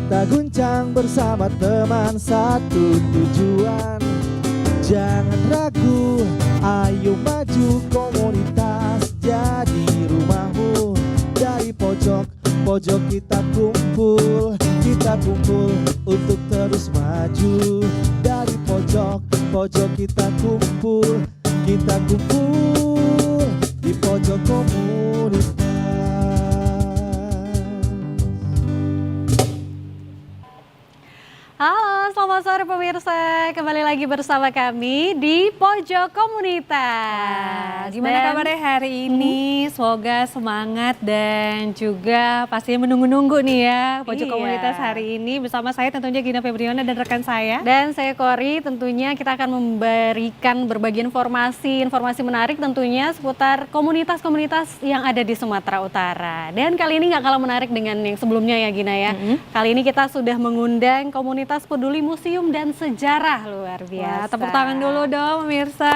Kita guncang bersama teman satu tujuan. Jangan ragu, ayo maju, komunitas jadi rumahmu. Dari pojok kita kumpul untuk terus maju. Dari pojok kita kumpul di pojok komunitas. Halo, selamat sore pemirsa. Kembali lagi bersama kami di Pojok Komunitas. Gimana kabarnya hari ini? Semoga semangat dan juga pastinya menunggu-nunggu nih ya Pojok Komunitas hari ini. Bersama saya tentunya Gina Febriona dan rekan saya. Dan saya Kori, tentunya kita akan memberikan berbagai informasi menarik tentunya seputar komunitas-komunitas yang ada di Sumatera Utara. Dan kali ini nggak kalah menarik dengan yang sebelumnya ya Gina ya. Kali ini kita sudah mengundang komunitas peduli museum dan sejarah, luar biasa. Wah, tepuk tangan dulu dong pemirsa.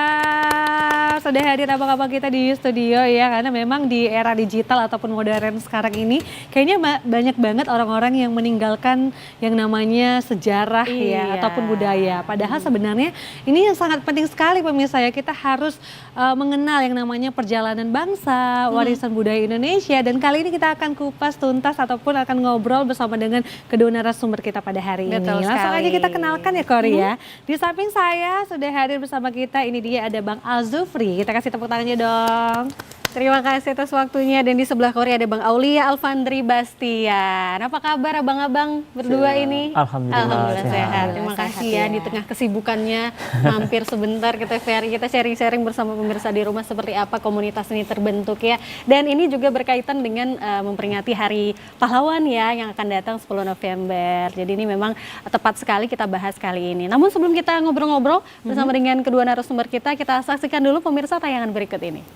Sudah hadir abang-abang kita di studio ya, karena memang di era digital ataupun modern sekarang ini kayaknya banyak banget orang-orang yang meninggalkan yang namanya sejarah ya ataupun budaya. Padahal sebenarnya ini yang sangat penting sekali pemirsa ya, kita harus mengenal yang namanya perjalanan bangsa, warisan budaya Indonesia. Dan kali ini kita akan kupas tuntas ataupun akan ngobrol bersama dengan kedua narasumber kita pada hari ini. Langsung aja kita kenalkan ya Kori ya. Di samping saya sudah hadir bersama kita, ini dia ada Bang Al-Zufri. Kita kasih tepuk tangannya dong. Terima kasih atas waktunya. Dan di sebelah Kori ada Bang Aulia Alfandri Bastian. Apa kabar abang-abang berdua ini? Alhamdulillah sehat. Terima kasih ya di tengah kesibukannya mampir sebentar kita sharing-sharing bersama pemirsa di rumah seperti apa komunitas ini terbentuk ya. Dan ini juga berkaitan dengan memperingati Hari Pahlawan ya yang akan datang 10 November. Jadi ini memang tepat sekali kita bahas kali ini. Namun sebelum kita ngobrol-ngobrol bersama dengan kedua narasumber kita saksikan dulu pemirsa tayangan berikut ini.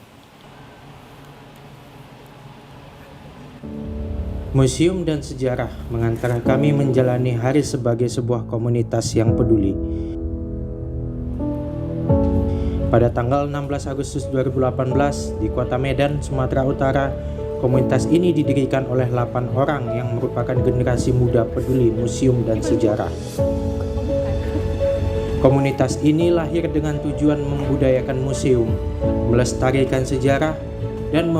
Museum dan sejarah mengantar kami menjalani hari sebagai sebuah komunitas yang peduli. Pada tanggal 16 Agustus 2018 di Kota Medan, Sumatera Utara, komunitas ini didirikan oleh 8 orang yang merupakan generasi muda peduli museum dan sejarah. Komunitas ini lahir dengan tujuan membudayakan museum, melestarikan sejarah, dan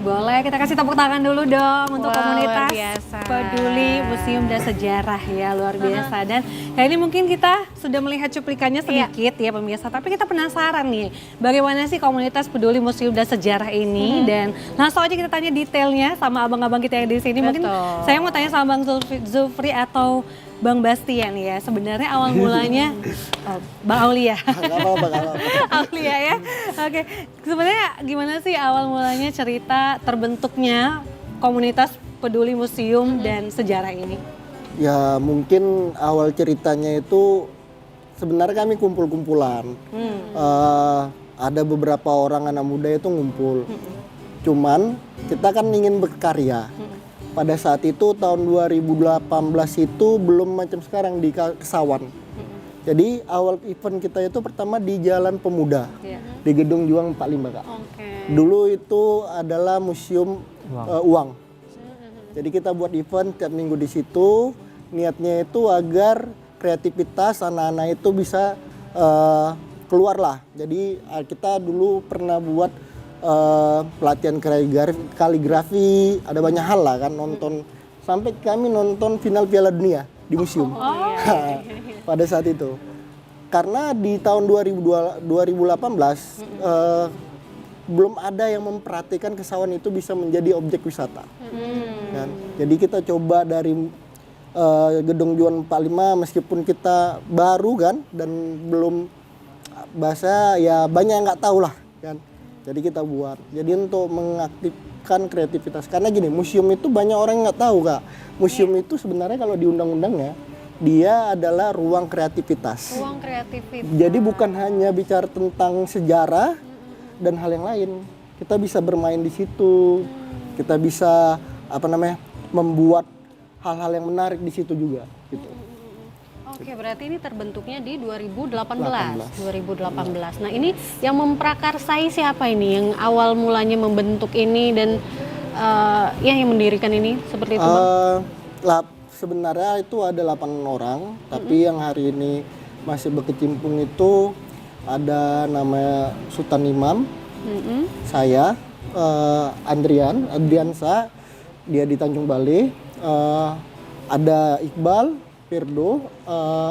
Boleh kita kasih tepuk tangan dulu dong untuk komunitas peduli museum dan sejarah ya, luar biasa. Dan kali ini mungkin kita sudah melihat cuplikannya sedikit ya pemirsa, tapi kita penasaran nih bagaimana sih komunitas peduli museum dan sejarah ini. Dan langsung aja kita tanya detailnya sama abang-abang kita yang di sini. Mungkin saya mau tanya sama Bang Zufri atau Bang Bastian ya, sebenarnya awal mulanya Bang Aulia. Aulia ya. Oke, sebenarnya gimana sih awal mulanya cerita terbentuknya komunitas peduli museum dan sejarah ini? Ya mungkin awal ceritanya itu sebenarnya kami kumpul-kumpulan. Ada beberapa orang anak muda itu ngumpul. Cuman kita kan ingin berkarya. Pada saat itu tahun 2018 itu belum macam sekarang di Kesawan. Jadi awal event kita itu pertama di Jalan Pemuda, di Gedung Juang 45 Kak. Dulu itu adalah museum uang. Jadi kita buat event tiap minggu di situ. Niatnya itu agar kreativitas anak-anak itu bisa keluar lah. Jadi kita dulu pernah buat pelatihan kaligrafi, ada banyak hal lah kan, nonton sampai kami nonton final Piala Dunia di museum pada saat itu. Karena di tahun 2018 belum ada yang memperhatikan Kesawan itu bisa menjadi objek wisata. Kan? Jadi kita coba dari Gedung Juang 45 meskipun kita baru kan dan belum bahasa ya banyak yang nggak tahu lah kan. Jadi kita buat. Jadi untuk mengaktifkan kreativitas. Karena gini, museum itu banyak orang yang nggak tahu Kak. Museum itu sebenarnya kalau di undang-undangnya, dia adalah ruang kreativitas. Ruang kreativitas. Jadi bukan hanya bicara tentang sejarah dan hal yang lain. Kita bisa bermain di situ. Kita bisa membuat hal-hal yang menarik di situ juga. Gitu. Oke, berarti ini terbentuknya di 2018. Nah, ini yang memprakarsai siapa ini? Yang awal mulanya membentuk ini dan yang mendirikan ini seperti itu, Bang? Sebenarnya itu ada 8 orang, tapi yang hari ini masih berkecimpung itu ada namanya Sultan Imam, saya, Andriansa, dia di Tanjung Balai, ada Iqbal, Firdo,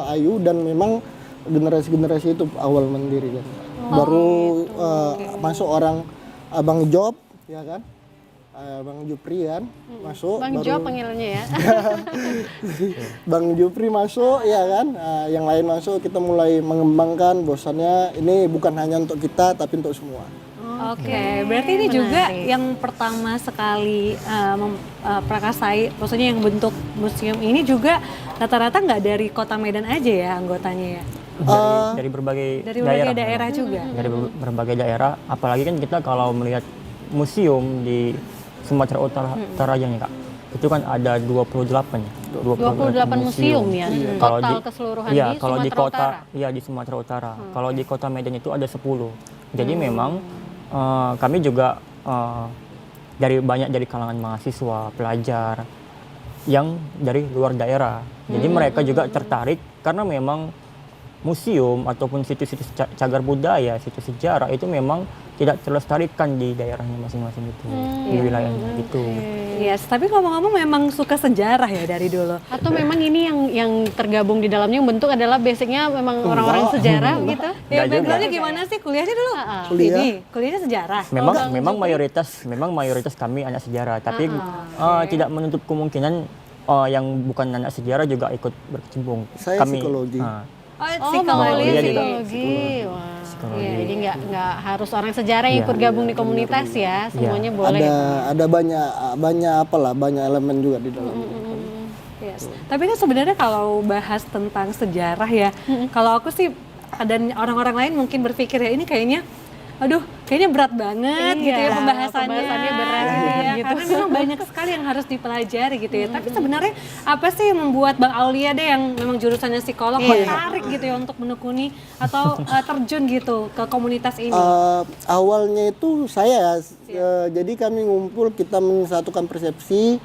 Ayu, dan memang generasi-generasi itu awal mandiri kan. Baru masuk orang Abang Job, ya kan? Bang Jupri kan masuk. Bang Job panggilnya ya. Bang Jupri masuk ya kan, yang lain masuk, kita mulai mengembangkan bosannya ini bukan hanya untuk kita tapi untuk semua. Oke, berarti ini juga yang pertama sekali memprakarsai, maksudnya yang bentuk museum ini juga rata-rata nggak dari Kota Medan aja ya anggotanya ya? Dari berbagai daerah juga. Dari berbagai daerah, apalagi kan kita kalau melihat museum di Sumatera Utara aja nih Kak, itu kan ada 28 ya. 28 museum ya. Total keseluruhan iya, di kalau di Sumatera kota, Utara. iya di Sumatera Utara. Kalau di Kota Medan itu ada 10. Jadi memang kami juga banyak dari kalangan mahasiswa, pelajar yang dari luar daerah. Jadi mereka juga tertarik karena memang museum ataupun situs-situs cagar budaya, situs sejarah itu memang tidak terlestarikan di daerahnya masing-masing itu, di wilayahnya itu. Yes, tapi ngomong-ngomong memang suka sejarah ya dari dulu. Atau memang ini yang tergabung di dalamnya yang bentuk adalah basicnya memang orang-orang sejarah gitu? Ya Nggak backgroundnya juga. gimana sih kuliahnya dulu? Kuliahnya sejarah. Memang mayoritas kami anak sejarah, tapi tidak menutup kemungkinan yang bukan anak sejarah juga ikut berkecimpung. Saya Kami, psikologi. Oh, Psikologi. psikologi. Wah. Iya, jadi nggak harus orang sejarah yang ikut gabung di komunitas ya, semuanya boleh. Ada banyak elemen juga di dalam. Yes. Tapi kan sebenarnya kalau bahas tentang sejarah ya, kalau aku sih dan orang-orang lain mungkin berpikir ya ini kayaknya berat banget gitu ya pembahasannya berat ya, gitu. karena memang banyak sekali yang harus dipelajari gitu ya. Tapi sebenarnya apa sih yang membuat Bang Aulia deh yang memang jurusannya psikolog tertarik gitu ya untuk menekuni atau terjun gitu ke komunitas ini? Awalnya itu saya jadi kami ngumpul, kita menyatukan persepsi.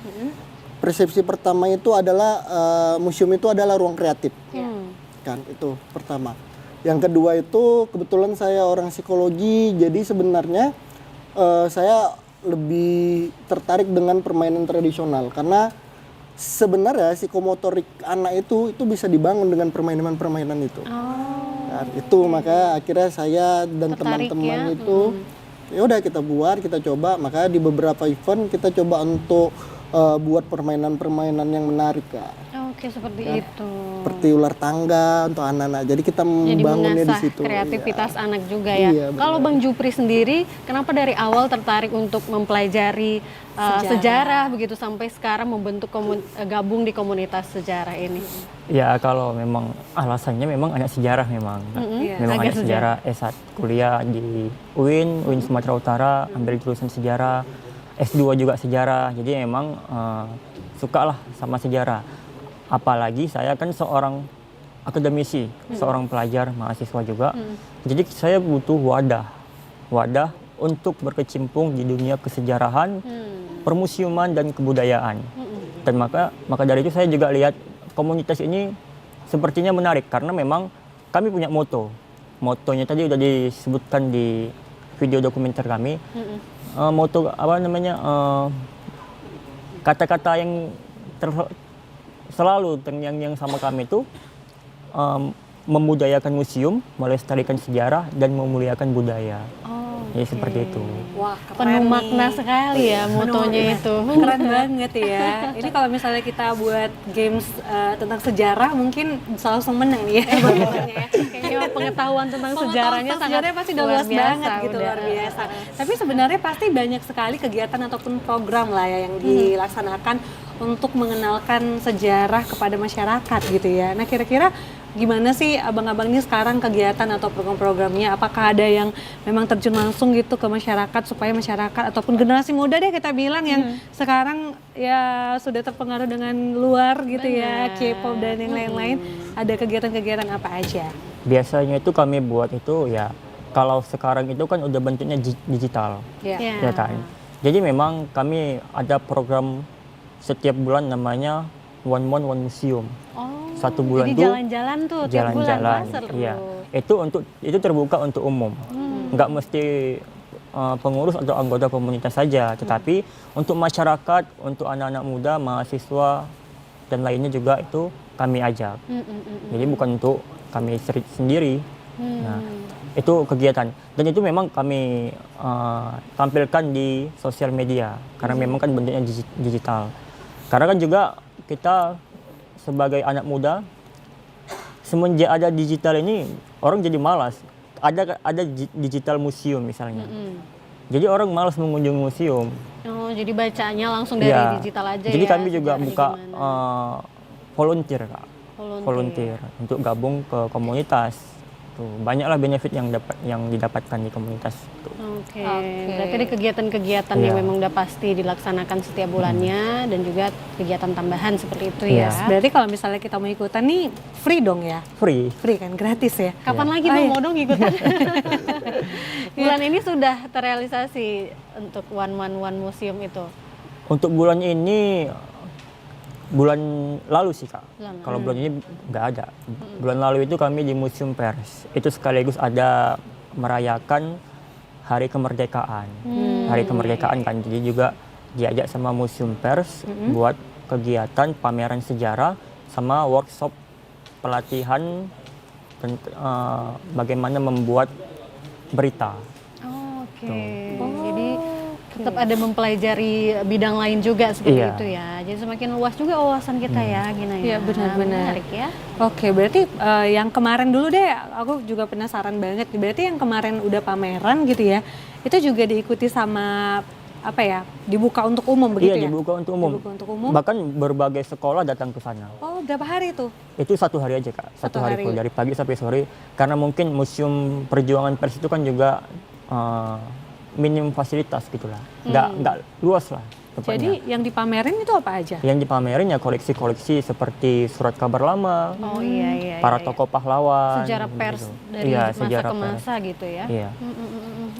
Persepsi pertama itu adalah museum itu adalah ruang kreatif, kan itu pertama. Yang kedua itu kebetulan saya orang psikologi, jadi sebenarnya saya lebih tertarik dengan permainan tradisional karena sebenarnya psikomotorik anak itu bisa dibangun dengan permainan-permainan itu. Dan itu maka akhirnya saya dan teman-teman itu ya udah kita buat, kita coba, maka di beberapa event kita coba untuk buat permainan-permainan yang menarik Kak. Oke, seperti itu. Seperti ular tangga untuk anak-anak. Jadi kita membangunnya di situ. Kreativitas anak juga ya. Iya, kalau Bang Jupri sendiri, kenapa dari awal tertarik untuk mempelajari sejarah begitu sampai sekarang membentuk gabung di komunitas sejarah ini? Ya kalau memang alasannya memang anak sejarah memang. Memang anak sejarah S1 kuliah di UIN Sumatera Utara, ambil jurusan sejarah, S2 juga sejarah. Jadi memang suka lah sama sejarah. Apalagi saya kan seorang akademisi, seorang pelajar, mahasiswa juga. Jadi saya butuh wadah untuk berkecimpung di dunia kesejarahan, permusiuman dan kebudayaan. Dan maka dari itu saya juga lihat komunitas ini sepertinya menarik karena memang kami punya moto. Motonya tadi udah disebutkan di video dokumenter kami. Moto apa namanya? Kata-kata yang selalu yang sama kami itu memudayakan museum, melestarikan sejarah dan memuliakan budaya. Jadi seperti itu. Wah, Penuh makna sekali ya motonya itu. Keren banget ya. Ini kalau misalnya kita buat games tentang sejarah mungkin langsung menang nih ya. Kayaknya pengetahuan tentang sejarahnya sangat sejarahnya pasti udah luas banget gitu, luar biasa. Tapi sebenarnya pasti banyak sekali kegiatan ataupun program lah ya yang dilaksanakan untuk mengenalkan sejarah kepada masyarakat gitu ya. Nah kira-kira gimana sih abang-abang ini sekarang kegiatan atau program-programnya? Apakah ada yang memang terjun langsung gitu ke masyarakat supaya masyarakat ataupun generasi muda deh kita bilang yang sekarang ya sudah terpengaruh dengan luar gitu ya, K-pop dan yang lain-lain. Ada kegiatan-kegiatan apa aja? Biasanya itu kami buat itu ya, kalau sekarang itu kan udah bentuknya digital, Ya. ya kan. Jadi memang kami ada program setiap bulan namanya one month one museum. Oh, Satu bulan jadi tuh jalan-jalan tuh tiap bulan. jalan-jalan. Wah, seru. Iya. Itu terbuka untuk umum. Nggak mesti pengurus atau anggota komunitas saja, tetapi untuk masyarakat, untuk anak-anak muda, mahasiswa dan lainnya juga itu kami ajak. Jadi bukan untuk kami sendiri. Nah, itu kegiatan dan itu memang kami tampilkan di sosial media karena memang kan bentuknya digital. Karena kan juga kita sebagai anak muda semenjak ada digital ini orang jadi malas. Ada digital museum misalnya. Jadi orang malas mengunjungi museum. Oh, jadi bacanya langsung dari Iya. digital aja Jadi ya. kami juga sejarahnya buka gimana. volunteer, Kak. Volunteer untuk gabung ke komunitas. Tuh, banyaklah benefit yang didapatkan di komunitas. Tuh. Oke. Berarti ada kegiatan-kegiatan Iya. yang memang udah pasti dilaksanakan setiap bulannya dan juga kegiatan tambahan seperti itu Iya. ya. Berarti kalau misalnya kita mau ikutan nih free dong ya? Free. Free kan, gratis ya? Kapan lagi Oh, Bang iya. mau dong ikutan? Bulan ini sudah terrealisasi untuk one museum itu. Untuk bulan ini bulan lalu sih, Kak. Bulan Kalau bulan ini nggak ada. Bulan lalu itu kami di Museum Pers. Itu sekaligus ada merayakan Hari Kemerdekaan. Hari Kemerdekaan kan. Jadi juga diajak sama Museum Pers buat kegiatan pameran sejarah sama workshop pelatihan bagaimana membuat berita. Oh, oke. Jadi tetap ada mempelajari bidang lain juga seperti Iya. itu ya. Jadi semakin luas juga wawasan kita ya, Gina ya. Iya, benar-benar. Menarik ya. Oke, berarti yang kemarin dulu deh, aku juga penasaran banget. Berarti yang kemarin udah pameran gitu ya, itu juga diikuti sama apa ya, dibuka untuk umum begitu Iya, ya? dibuka untuk umum. Dibuka untuk umum. Bahkan berbagai sekolah datang ke sana. Oh, berapa hari tuh? Itu satu hari aja, Kak. Satu Satu hari hari. full, dari pagi sampai sore. Karena mungkin Museum Perjuangan Pers itu kan juga minim fasilitas gitulah. Nggak luas lah tempatnya. Jadi yang dipamerin itu apa aja? Yang dipamerin ya koleksi-koleksi seperti surat kabar lama, Oh iya. para tokoh pahlawan. Sejarah pers gitu. dari Iya, masa sejarah ke pers. masa gitu ya. Iya.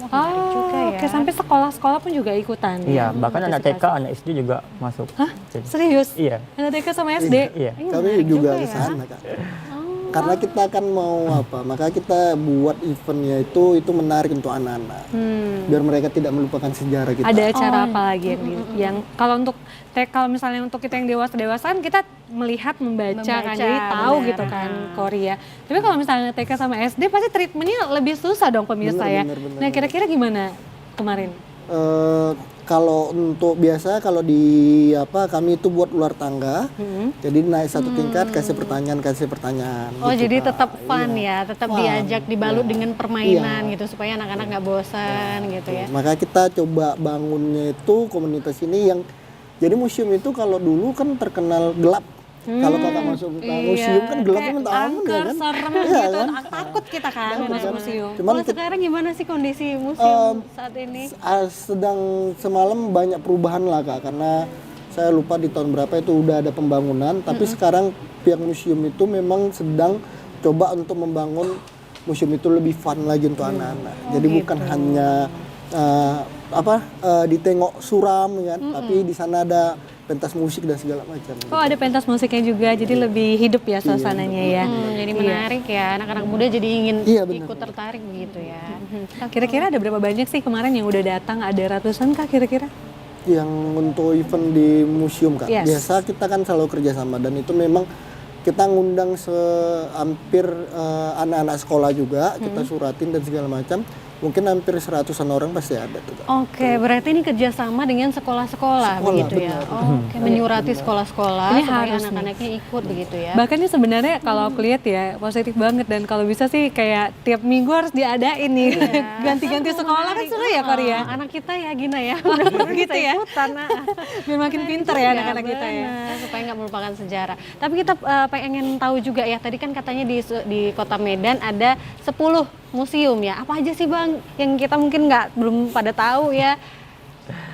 Wah, menarik juga ya. Oke, sampai sekolah-sekolah pun juga ikutan. Iya, bahkan anak TK, partisipasi. anak SD juga masuk. Hah? Jadi, Serius? iya. Anak TK sama SD? Iya. Kami juga ke sana, Kak. Karena kita kan mau apa, maka kita buat eventnya itu menarik untuk anak-anak. Biar mereka tidak melupakan sejarah kita. Ada acara apa lagi yang kalau untuk kalau misalnya untuk kita yang dewasa-dewasaan kita melihat membaca kan, jadi tahu benar. gitu kan Korea. Tapi kalau misalnya TK sama SD pasti treatmentnya lebih susah dong pemirsa ya. Benar. Nah kira-kira gimana kemarin? Kalau untuk biasa kalau di kami itu buat luar tangga, jadi naik satu tingkat kasih pertanyaan. Oh, gitu, jadi Kak. tetap fun Iya. ya, tetap Fun. diajak dibalut Iya. dengan permainan Iya. gitu supaya anak-anak nggak bosan gitu ya. Maka kita coba bangunnya itu komunitas ini yang jadi museum itu kalau dulu kan terkenal gelap. Kalau kakak masuk ke museum kan gelapnya minta ampun ya Angker, kan. serem Iya, gitu, kan? takut kita kan masuk museum. Cuman Kalau sekarang gimana sih kondisi museum saat ini? sedang semalam banyak perubahan lah Kak, karena saya lupa di tahun berapa itu udah ada pembangunan, tapi sekarang pihak museum itu memang sedang coba untuk membangun museum itu lebih fun lagi untuk anak-anak. Jadi bukan hanya ditengok suram kan, tapi di sana ada pentas musik dan segala macam. Oh ada pentas musiknya juga, jadi lebih hidup ya suasananya ya. Jadi menarik ya, anak-anak muda jadi ingin Iya, benar. ikut tertarik begitu ya. Kira-kira ada berapa banyak sih kemarin yang udah datang? Ada ratusan kah kira-kira? Yang untuk event di museum Kak, Yes. biasa kita kan selalu kerjasama dan itu memang kita ngundang hampir anak-anak sekolah juga, kita suratin dan segala macam. Mungkin hampir 100-an orang pasti ada tuh Kak. Oke, berarti ini kerjasama dengan sekolah-sekolah begitu ya. Oke, menyurati sekolah-sekolah Ini supaya harus nih. anak-anaknya ikut begitu ya. Bahkan ini sebenarnya kalau aku lihat ya positif banget, dan kalau bisa sih kayak tiap minggu harus diadain nih. Ganti-ganti sekolah kan seru ya Korea. Anak kita ya Gina ya. Gitu ya. Ikutan, nah. Biar makin pinter ya anak-anak kita ya. Benar, supaya nggak melupakan sejarah. Tapi kita pengen tahu juga ya, tadi kan katanya di Kota Medan ada 10 museum ya. Apa aja sih Bang yang kita mungkin belum pada tahu ya?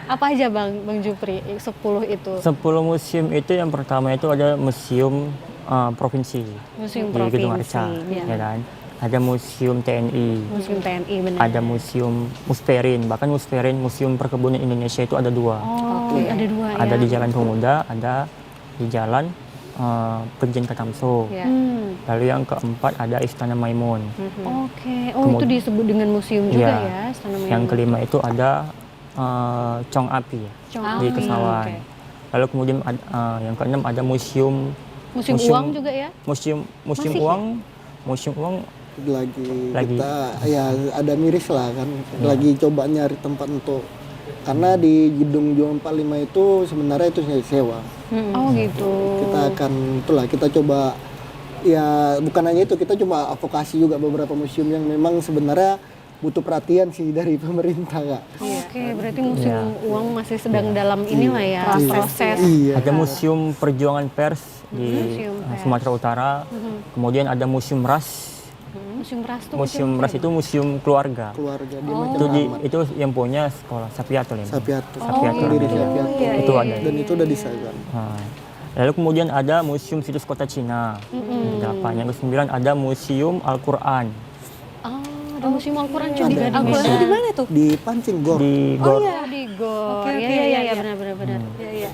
Apa aja Bang Jupri 10 itu? 10 museum itu yang pertama itu ada museum provinsi Museum di Gedung Provinsi, Arca, ya. ya kan. Ada museum TNI, Museum TNI benar. ada museum Musperin, bahkan Musperin Museum Perkebunan Indonesia itu ada 2. Oh, ada 2 ya. Ada di Jalan Pemuda, ada di Jalan Penjen Katamso. Ya. Lalu yang keempat ada Istana Maimun. Oke, oh itu disebut dengan museum juga Iya. ya, Istana Maimun. Yang kelima itu ada Cong Api ya, Cong di Api, Kesawan. oke. Lalu kemudian yang keenam ada Museum uang juga ya? Museum Masih ya? uang, museum uang lagi kita ya ada miris lah kan, lagi coba nyari tempat untuk, karena di gedung Juang 45 itu sebenarnya itu sewa. Oh gitu. Kita akan itulah, kita coba ya, bukan hanya itu, kita coba advokasi juga beberapa museum yang memang sebenarnya butuh perhatian sih dari pemerintah, Kak. Oke, berarti museum uang masih sedang dalam inilah ya proses. Iya. ada Museum Perjuangan Pers di Museum Pers. Sumatera Utara. Kemudian ada Museum Ras. Museum Ras tuh Museum Ras itu museum keluarga. Keluarga dia Itu itu yang punya sekolah Sapiatul ini. Sapiatul. Sapiatul. Pendiri Sapiatul. Itu ada. Dan itu udah disahkan. Nah, lalu kemudian ada Museum Situs Kota Cina. Delapan. Yang ke-9 ada Museum Al-Quran Oh, ada museum Al-Quran juga di Gading. Al-Quran ya? di mana tuh? Di Pancing Gor. di Gor. Oh, di Gor. Oke, Iya, iya, iya, iya. benar. Iya.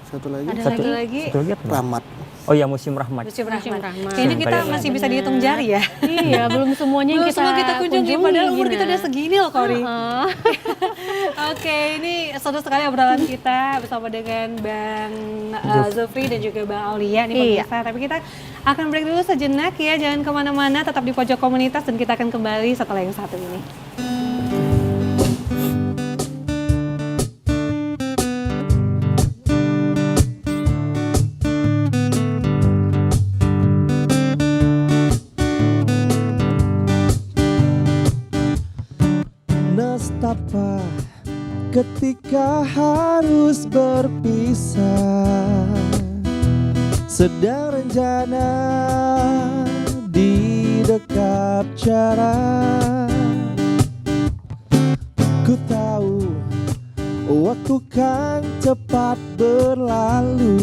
Satu lagi Ada Satu lagi? satu lagi apa? Rahmat. Oh iya, Museum Rahmat. Museum Museum Rahmat. Rahmat. Kayaknya kita Benar. masih bisa dihitung jari ya. Iya, belum semuanya yang Belum semua kita kunjungi, padahal umur kita udah segini loh, Kori. Oke, ini seru sekali obrolan kita bersama dengan Bang Zulfri dan juga Bang Aulia nih pemirsa. Tapi kita akan break dulu sejenak ya, jangan kemana-mana, tetap di pojok komunitas dan kita akan kembali setelah yang satu ini. Nestapa ketika harus berpisah, sedang rencana di dekap cara. Ku tahu waktu kan cepat berlalu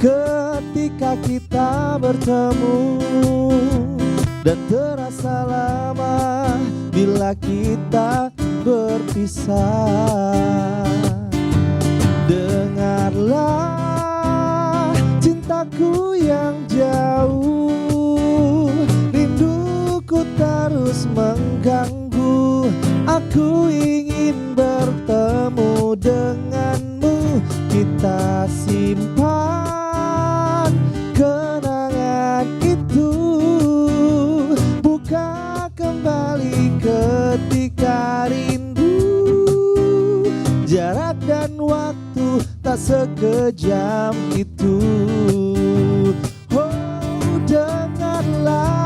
ketika kita bertemu, dan terasa lama bila kita berpisah. Dengarlah cintaku yang jauh, rinduku terus mengganggu. Aku ingin bertemu denganmu, kita simpan kenangan itu, buka kembali ketika rindu. Jarak dan waktu tak sekejam itu. Oh, dengarlah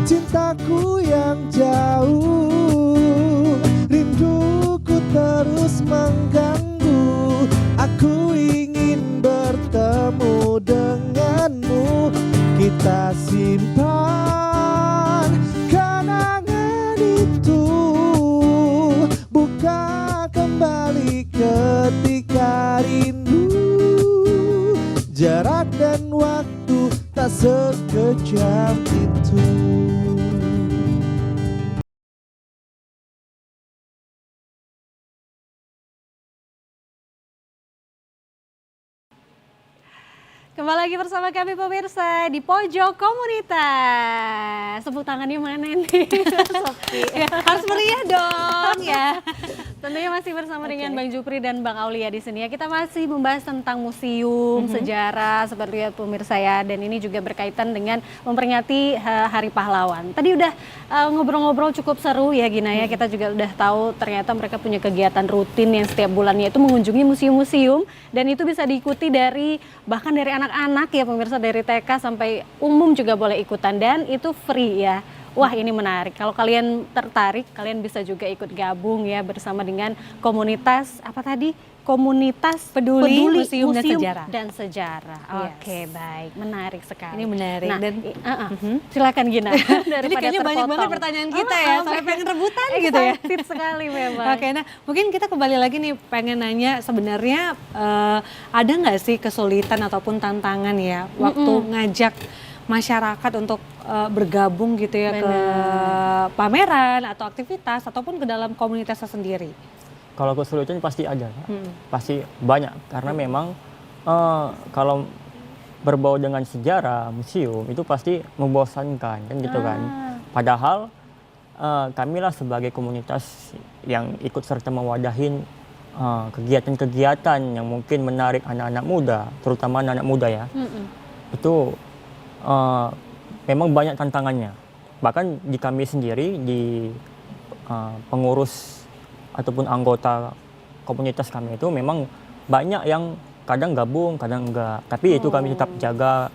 cintaku yang jauh, rinduku terus mengganggu. Aku ingin bertemu denganmu, kita simpan kenangan itu, buka kembali ketika rindu. Jarak dan waktu tak sekejam itu. Kembali lagi bersama kami pemirsa di pojok komunitas. Tepuk tangannya mana nih? Sepi. Harus meriah dong ya. Tentunya masih bersama dengan Bang Jupri dan Bang Aulia di sini ya. Kita masih membahas tentang museum, sejarah seperti ya pemirsa ya. Dan ini juga berkaitan dengan memperingati Hari Pahlawan. Tadi udah ngobrol-ngobrol cukup seru ya Gina ya. Kita juga udah tahu ternyata mereka punya kegiatan rutin yang setiap bulannya itu mengunjungi museum-museum, dan itu bisa diikuti dari bahkan dari anak-anak ya pemirsa, dari TK sampai umum juga boleh ikutan, dan itu free ya. Wah, ini menarik. Kalau kalian tertarik, kalian bisa juga ikut gabung ya bersama dengan komunitas apa tadi? Komunitas Peduli Museum dan Sejarah. Yes. Oke, baik. Menarik sekali. Ini menarik. Nah, Dan silakan Gina. jadi kayaknya banyak banget pertanyaan kita ya, sampai pengen rebutan gitu ya. Excited sekali memang. Oke, nah mungkin kita kembali lagi nih, pengen nanya sebenarnya ada nggak sih kesulitan ataupun tantangan ya waktu ngajak masyarakat untuk bergabung gitu ya ke pameran atau aktivitas ataupun ke dalam komunitasnya sendiri? Kalau kesulitan pasti ada, Kak. Pasti banyak karena memang Kalau berbau dengan sejarah museum itu pasti membosankan kan gitu kan. Padahal kamilah sebagai komunitas yang ikut serta mewadahin kegiatan-kegiatan yang mungkin menarik anak-anak muda, terutama anak-anak muda ya. Itu memang banyak tantangannya. Bahkan di kami sendiri, di pengurus ataupun anggota komunitas kami itu memang banyak yang kadang gabung, kadang enggak. Tapi itu kami tetap jaga,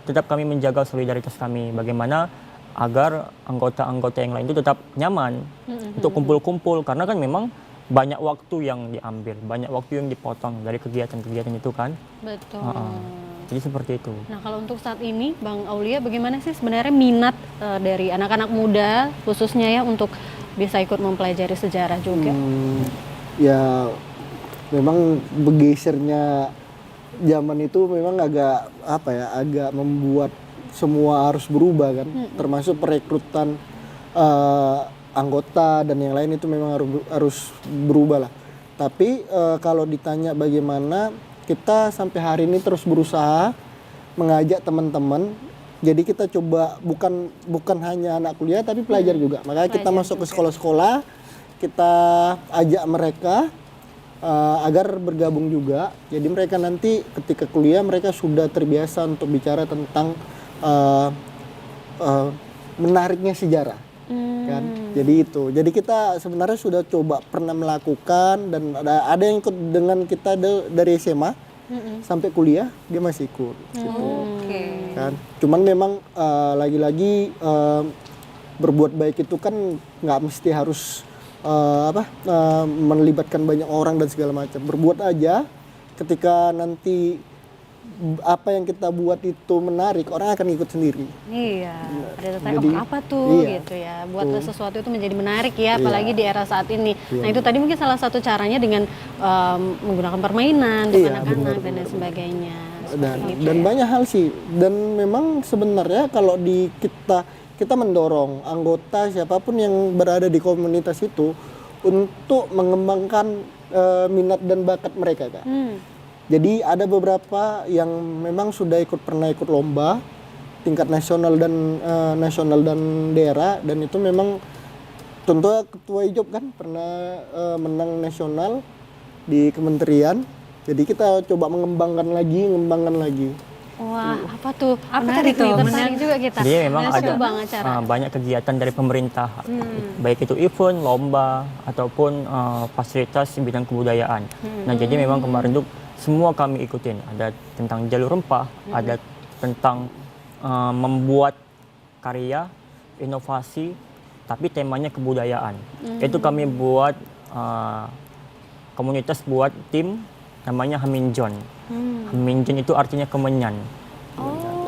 tetap kami menjaga solidaritas kami. Bagaimana agar anggota-anggota yang lain itu tetap nyaman untuk kumpul-kumpul. Karena kan memang banyak waktu yang diambil, banyak waktu yang dipotong dari kegiatan-kegiatan itu kan. Betul. Jadi seperti itu. Nah, kalau untuk saat ini Bang Aulia, bagaimana sih sebenarnya minat dari anak-anak muda khususnya ya untuk bisa ikut mempelajari sejarah juga? Ya memang bergesernya zaman itu memang agak agak membuat semua harus berubah kan, termasuk perekrutan anggota dan yang lain itu memang harus berubah lah. Tapi kalau ditanya bagaimana, kita sampai hari ini terus berusaha mengajak teman-teman. Jadi kita coba bukan hanya anak kuliah tapi pelajar juga. Makanya kita masuk ke sekolah-sekolah, kita ajak mereka agar bergabung juga. Jadi mereka nanti ketika kuliah mereka sudah terbiasa untuk bicara tentang menariknya sejarah. Kan? Jadi itu. Jadi kita sebenarnya sudah coba pernah melakukan dan ada yang ikut dengan kita dari SMA sampai kuliah dia masih ikut. Kan? Cuman memang lagi-lagi berbuat baik itu kan nggak mesti harus melibatkan banyak orang dan segala macam. Berbuat aja ketika nanti apa yang kita buat itu menarik, orang akan ikut sendiri. Iya, ada tertarik apa tuh gitu ya. Buat sesuatu itu menjadi menarik ya, apalagi di era saat ini. Nah, itu tadi mungkin salah satu caranya dengan menggunakan permainan untuk anak-anak dan lain sebagainya. Dan banyak hal sih. Dan memang sebenarnya kalau kita mendorong anggota siapapun yang berada di komunitas itu untuk mengembangkan minat dan bakat mereka, Kak. Jadi ada beberapa yang memang sudah pernah ikut lomba tingkat nasional dan daerah, dan itu memang contohnya Ketua Ijob kan pernah menang nasional di kementerian. Jadi kita coba mengembangkan lagi. Wah, apa tuh? Apa Menarik tadi tuh? nih, tertarik juga kita. Jadi memang Nah, ada coba acara. banyak kegiatan dari pemerintah, baik itu event, lomba, ataupun fasilitas di bidang kebudayaan. Nah, jadi memang kemarin tuh semua kami ikutin. Ada tentang jalur rempah, ada tentang membuat karya, inovasi, tapi temanya kebudayaan. Itu kami buat komunitas, buat tim namanya Haminjon. Haminjon itu artinya kemenyan.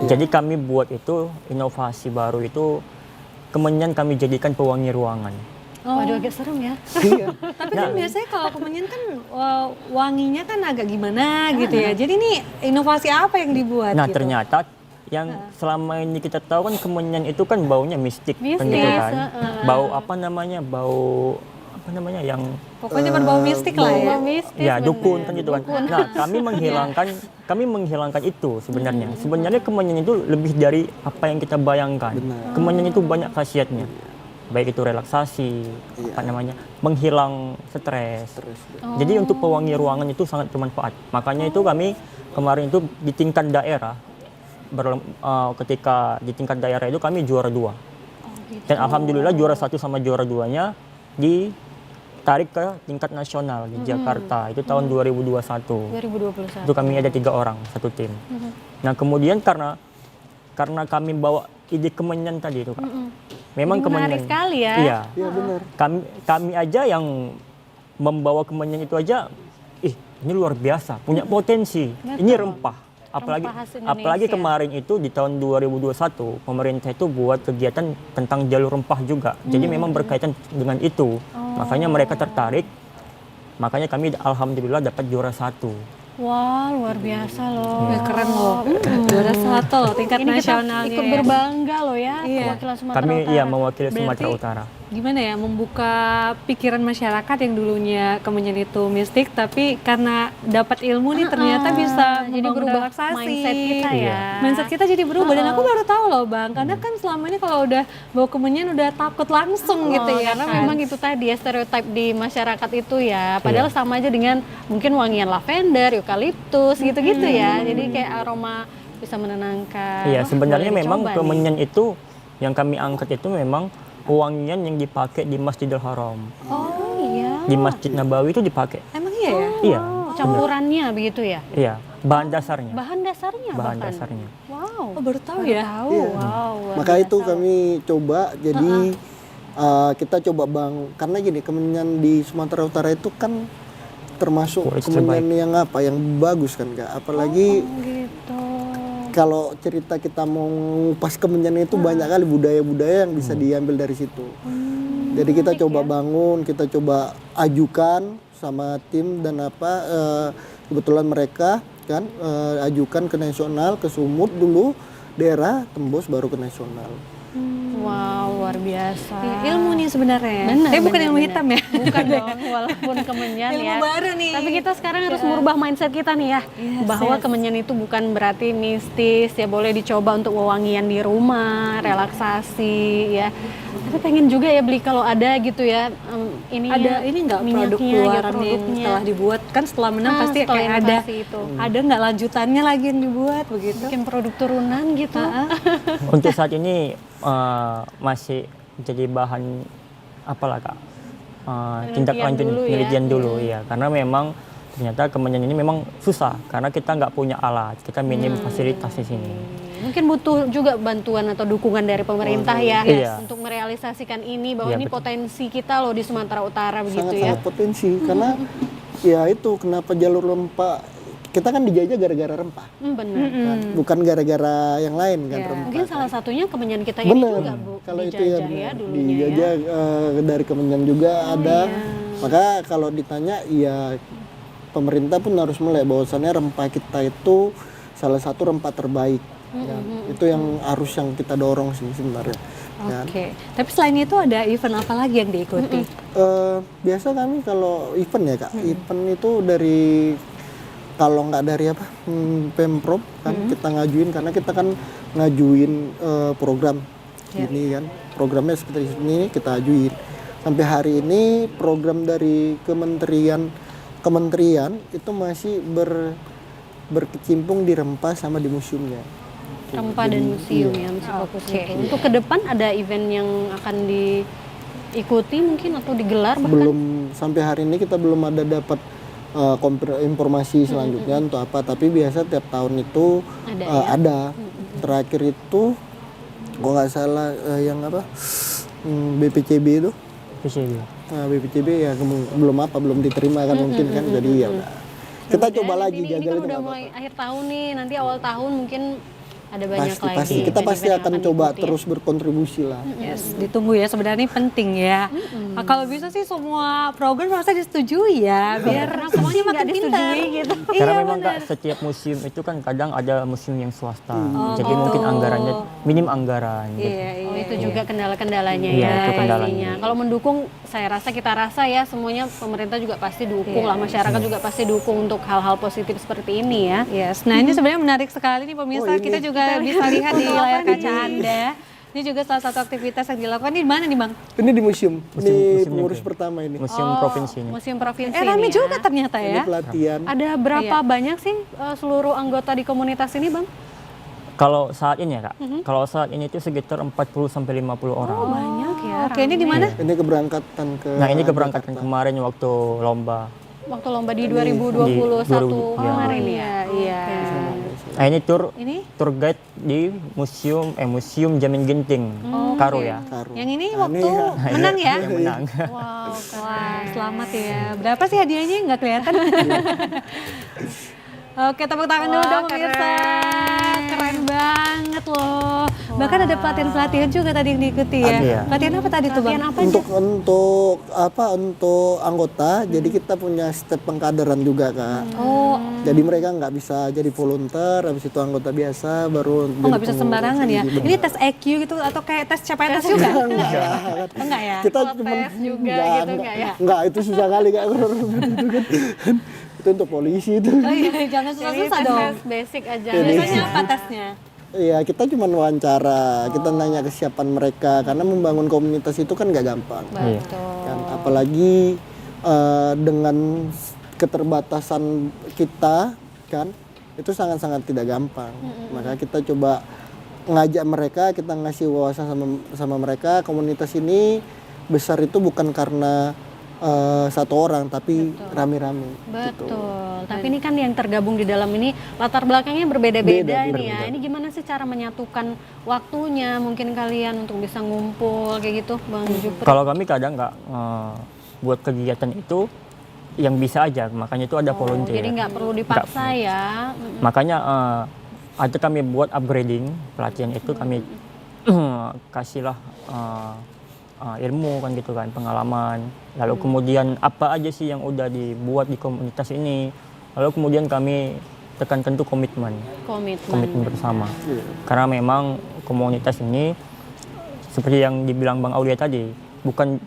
Jadi kami buat itu inovasi baru itu, kemenyan kami jadikan pewangi ruangan. Waduh, agak serem ya. Tapi kan biasanya kalau kemenyan kan wanginya kan agak gimana gitu ya. Jadi ini inovasi apa yang dibuat? Nah, gitu? ternyata yang selama ini kita tahu kan kemenyan itu kan baunya mistik, kan gitu kan. Bau apa namanya yang Pokoknya berbau mistik lah ya. Bau mistis, ya bener. dukun kan gitu kan. Nah, kami menghilangkan itu sebenarnya. Sebenarnya kemenyan itu lebih dari apa yang kita bayangkan. Kemenyan itu banyak khasiatnya. Baik itu relaksasi, menghilang stres. Jadi untuk pewangi ruangan itu sangat bermanfaat. Makanya itu kami kemarin itu di tingkat daerah, ketika di tingkat daerah itu kami juara 2. Dan alhamdulillah juara 1 sama juara 2-nya ditarik ke tingkat nasional di Jakarta. Itu tahun 2021. 2021. Itu kami ada 3 orang satu tim. Nah, kemudian karena kami bawa ide kemenyan tadi itu, Kak. Memang kemenyan menarik sekali ya. Iya. Iya benar. Kami aja yang membawa kemenyan itu aja, ini luar biasa, punya potensi. Ini rempah. Apalagi kemarin itu di tahun 2021 pemerintah itu buat kegiatan tentang jalur rempah juga. Jadi memang berkaitan dengan itu. Makanya mereka tertarik. Makanya kami alhamdulillah dapat juara 1. Wah, luar biasa loh. Ya, keren loh. Juara 1 loh tingkat Ini kita nasionalnya. ikut ya. berbangga loh ya, Iya. perwakilan Sumatera Kami Utara. mewakili Berarti Sumatera Utara. gimana ya, membuka pikiran masyarakat yang dulunya Kemenyan itu mistik, tapi karena dapat ilmu nih ternyata bisa jadi membangun berubah relaksasi. mindset kita ya. Mindset kita jadi berubah dan aku baru tahu loh Bang, karena kan selama ini kalau udah bawa Kemenyan udah takut langsung gitu ya. Karena kan? memang itu tadi ya stereotip di masyarakat itu ya. Padahal sama aja dengan mungkin wangian lavender, eukaliptus gitu-gitu ya. Jadi kayak aroma bisa menenangkan. Iya, sebenarnya Boleh memang dicoba nih. Kemenyan itu yang kami angkat itu memang wangian yang dipakai di Masjidil Haram. Oh iya. Di Masjid Nabawi itu dipakai. Emang iya ya? Iya. Oh, campurannya begitu ya. Iya, bahan dasarnya. Bahan dasarnya Bahan bahkan. dasarnya. Wow. Oh, baru tahu ya. Tahu. Iya. Wow. luar Maka itu biasa. kami coba, jadi kita coba karena gini, Kemenyan di Sumatera Utara itu kan termasuk Kualitas Kemenyan yang apa, yang bagus kan Kak. Apalagi Gitu. kalau cerita kita mau ngupas Kemenyan itu banyak kali budaya-budaya yang bisa diambil dari situ. Jadi kita coba bangun, kita coba ajukan sama tim dan kebetulan mereka kan ajukan ke nasional, ke Sumut dulu, daerah tembus baru ke nasional. Wow, luar biasa. Ya, ilmu nih sebenarnya ya. Benar, Tapi bukan benar, ilmu benar. hitam ya. Bukan dong, walaupun Kemenyan Ilmu ya. baru nih. Tapi kita sekarang harus merubah mindset kita nih ya. Bahwa Kemenyan itu bukan berarti mistis, ya boleh dicoba untuk wewangian di rumah, relaksasi ya. Tapi pengen juga ya beli kalau ada gitu ya. Ada ini nggak produk minyaknya, keluaran yang produknya. setelah dibuat kan setelah menang pasti setelah kayak ada inovasi itu. ada nggak lanjutannya lagi yang dibuat begitu. Bikin produk turunan gitu. Untuk saat ini masih jadi bahan apalah Kak? Tindak Penelitian lanjut dulu ya. penelitian dulu ya. Karena memang ternyata Kemenyan ini memang susah karena kita nggak punya alat, kita minim fasilitas di sini. Mungkin butuh juga bantuan atau dukungan dari pemerintah ya Iya. untuk merealisasikan ini bahwa Iya, ini betul. potensi kita loh di Sumatera Utara begitu ya. Sangat-sangat potensi karena ya itu kenapa jalur rempah, kita kan dijajah gara-gara rempah. Benar. Kan? Bukan gara-gara yang lain kan rempah. Mungkin salah satunya Kemenyan kita ini Bener, juga Bu. kalau itu dijajah ya bener. ya dulunya dijajah ya. dari Kemenyan juga ada. Maka kalau ditanya ya pemerintah pun harus melek bahwasannya rempah kita itu salah satu rempah terbaik. Ya. Itu yang harus yang kita dorong sih sebenarnya. Ya. Oke. Tapi selain itu ada event apa lagi yang diikuti? Biasa kami kalau event ya Kak, event itu dari kalau nggak dari Pemprov kan kita ngajuin karena kita kan ngajuin program ini kan, programnya seperti ini kita ajuin. Sampai hari ini program dari kementerian itu masih berkecimpung di rempah sama di museumnya. Rempah dan museum ya masih fokus itu. Untuk ke depan ada event yang akan diikuti mungkin atau digelar bahkan? Belum sampai hari ini kita belum ada dapat informasi selanjutnya untuk apa, tapi biasa tiap tahun itu ada. Terakhir itu kalau nggak salah yang apa BPCB itu. PCB. Nah, BPCB ya belum diterima kan mungkin kan, jadi ya udah. Kita coba lagi ini gagal kan itu udah nggak mulai apa-apa. akhir tahun nih, nanti awal tahun mungkin ada banyak Pasti lagi. kita pasti event-event akan yang coba diikuti ya. terus berkontribusi lah. Yes, ditunggu ya, sebenarnya ini penting ya. Nah, kalau bisa sih semua program harusnya disetujui ya, biar semuanya makin pintar. gitu. Karena memang Kak, setiap museum itu kan kadang ada museum yang swasta. Jadi mungkin anggarannya minim anggaran. gitu. Iya, Oh, iya. itu juga kendala-kendalanya Iya, ya itu kendalanya. pastinya. Kalau mendukung, kita rasa ya semuanya pemerintah juga pasti dukung lah, masyarakat juga pasti dukung untuk hal-hal positif seperti ini ya. Yes. Nah, ini sebenarnya menarik sekali nih pemirsa. ini Kita juga bisa lihat di layar kaca Anda. Ini juga salah satu aktivitas yang dilakukan. Ini di mana nih, Bang? Ini di museum, ini museum pengurus juga. pertama ini. Museum provinsi ini. Museum provinsi Rame ini ya. juga ternyata Ini ya. pelatihan. Ada berapa banyak sih seluruh anggota di komunitas ini, Bang? Kalau saat ini ya Kak, kalau saat ini itu sekitar 40 sampai 50 orang. Oh, banyak ya. Oke, ini di mana? Ini keberangkatan ke Nah, ini keberangkatan kemarin waktu lomba. Waktu lomba di 2021 Di kemarin ya. Iya. Nah, ini Ini? tour guide di museum Jamin Ginting, Karo ya. Karo. Yang ini Nah, waktu ini menang ya? Yang menang. Wow, Wah, selamat ya. Berapa sih hadiahnya? Nggak kelihatan. Oke, tepuk tangan dulu Wah, dong pemirsa. Keren banget loh. Bahkan ada pelatihan-pelatihan juga tadi yang diikuti ya. Iya. Pelatihan apa tadi tuh Bang? Pelatihan apa aja? Untuk anggota, jadi kita punya step pengkaderan juga Kak. Oh, Jadi mereka nggak bisa jadi volunteer, habis itu anggota biasa, baru oh nggak bisa sembarangan ya. Bener. Ini tes EQ gitu atau kayak tes CPNS juga? Enggak ya? Kita Tes cuma juga gitu nggak ya? Enggak, itu susah kali Kak. Itu kan itu untuk polisi itu. Oh iya, jangan Jadi susah-susah dong. tes basic aja. Biasanya apa tesnya? Iya, kita cuma wawancara, kita nanya kesiapan mereka karena membangun komunitas itu kan nggak gampang. Betul. Kan apalagi dengan keterbatasan kita kan itu sangat-sangat tidak gampang. Maka kita coba ngajak mereka, kita ngasih wawasan sama mereka. Komunitas ini besar itu bukan karena satu orang tapi rame-rame. Betul. Gitu. Tapi ini kan yang tergabung di dalam ini latar belakangnya berbeda-beda Beda, ini ya. Ini gimana sih cara menyatukan waktunya mungkin kalian untuk bisa ngumpul kayak gitu, Bang Jupri? Kalau kami kadang nggak buat kegiatan itu yang bisa aja, makanya itu ada volunteer. Jadi nggak perlu dipaksa ya. Makanya ada kami buat upgrading pelatihan itu kami kasihlah ilmu kan gitu kan, pengalaman. Lalu kemudian apa aja sih yang udah dibuat di komunitas ini. Lalu kemudian kami tekankan tuh komitmen Komitmen. bersama. Karena memang komunitas ini seperti yang dibilang Bang Aulia tadi, bukan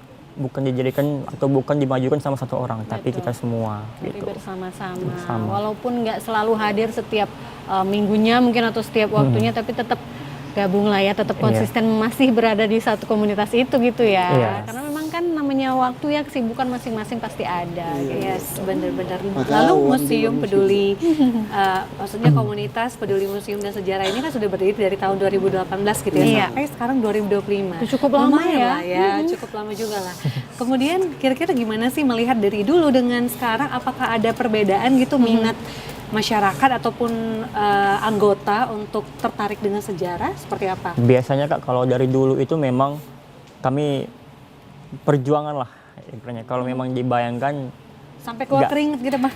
dijadikan atau bukan dimajukan sama satu orang, tapi kita semua Tapi gitu. bersama-sama. Bersama. Walaupun nggak selalu hadir setiap minggunya mungkin atau setiap waktunya, tapi tetap gabung lah ya, tetap konsisten masih berada di satu komunitas itu gitu ya. Iya. Karena memang kan namanya waktu ya, kesibukan masing-masing pasti ada. Yes, benar-benar. Maka Lalu One Museum Day Peduli, maksudnya komunitas Peduli Museum dan Sejarah ini kan sudah berdiri dari tahun 2018 gitu ya, Iya. sampai sekarang 2025. Itu cukup lama Lumayan ya. lah ya, cukup lama juga lah. Kemudian kira-kira gimana sih melihat dari dulu dengan sekarang, apakah ada perbedaan gitu minat masyarakat ataupun anggota untuk tertarik dengan sejarah seperti apa? Biasanya Kak, kalau dari dulu itu memang kami perjuangan lah ibaratnya. Kalau memang dibayangkan Sampai keluar Nggak. keringet gitu Bang.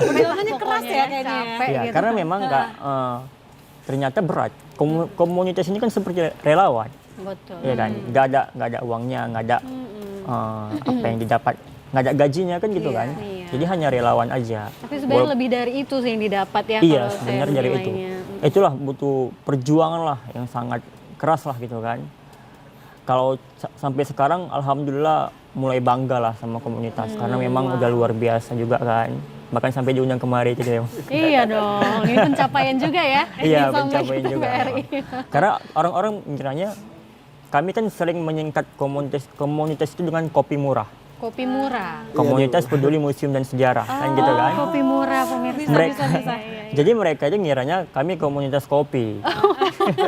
Perjuangannya keras ya kayaknya. capek. ya, gitu. karena memang nggak ternyata berat. Komunitas ini kan seperti relawan, Betul. ya kan? Nggak ada uangnya, nggak ada apa yang didapat, nggak ada gajinya kan gitu kan? Iya. Jadi hanya relawan aja. Tapi sebenarnya lebih dari itu sih yang didapat ya. Iya, kalau saya sebenarnya dari itu. menilainya. Itulah butuh perjuangan lah yang sangat keras lah gitu kan. Kalau sampai sekarang alhamdulillah mulai bangga lah sama komunitas karena memang udah luar biasa juga kan. Bahkan sampai diundang kemari gitu ya. Iya dong, ini pencapaian juga ya. Iya, Sampai pencapaian ke juga. BRI. Karena orang-orang mikirnya kami kan sering menyingkat komunitas itu dengan kopi murah. Kopi murah. Komunitas Peduli Museum dan Sejarah kan gitu kan. Kopi murah pemirsa. Mereka, Bisa. jadi mereka itu ngiranya kami komunitas kopi.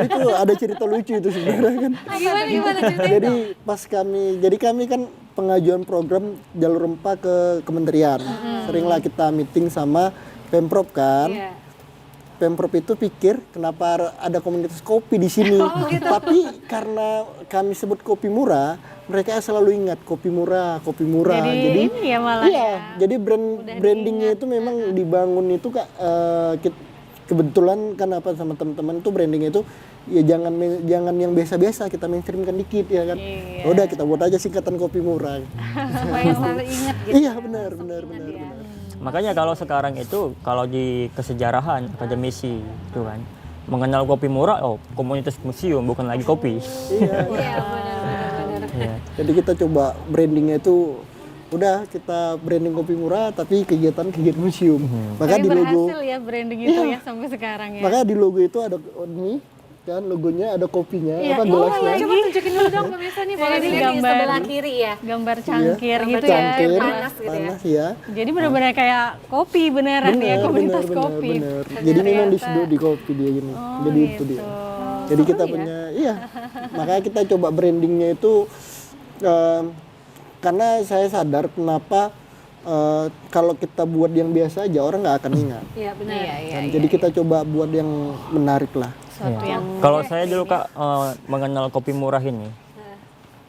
Itu ada cerita lucu itu sebenarnya kan. Gimana ceritanya? Jadi kami kan pengajuan program jalur rempah ke kementerian. Seringlah kita meeting sama Pemprov kan. Iya. Pemprov itu pikir kenapa ada komunitas kopi di sini. Tapi karena kami sebut kopi murah, mereka selalu ingat kopi murah, kopi murah. Jadi ini ya malah iya, jadi brandingnya itu memang dibangun itu Kak, kebetulan kan apa sama teman-teman itu brandingnya itu ya jangan yang biasa-biasa, kita mainstreamkan dikit ya kan. Udah kita buat aja singkatan kopi murah. Supaya selalu ingat gitu. Iya benar. Makanya kalau sekarang itu kalau di kesejarahan akademisi itu kan mengenal kopi murah, oh komunitas museum bukan lagi kopi. Iya. Iya. Jadi kita coba brandingnya itu udah kita branding kopi murah tapi kegiatan museum. Maka Tapi di logo berhasil ya branding itu ya sampai sekarang ya. maka di logo itu ada ini kan logonya ada kopinya Iya, apa gelasnya. Coba tunjukin dulu dong pemirsa nih, boleh Jadi dilihat di gambar. sebelah kiri ya. Gambar cangkir gitu Cangkir, ya. panas gitu ya. panas ya. Jadi benar-benar kayak kopi beneran ya, komunitas kopi. Bener. Jadi memang diseduh di kopi dia gini. Jadi itu dia. Jadi kita punya, iya. Makanya kita coba brandingnya itu karena saya sadar kenapa kalau kita buat yang biasa aja orang nggak akan ingat. Iya benar. Dan jadi kita coba buat yang menarik lah. Suatu yang Kalau saya dulu Kak mengenal kopi murah ini,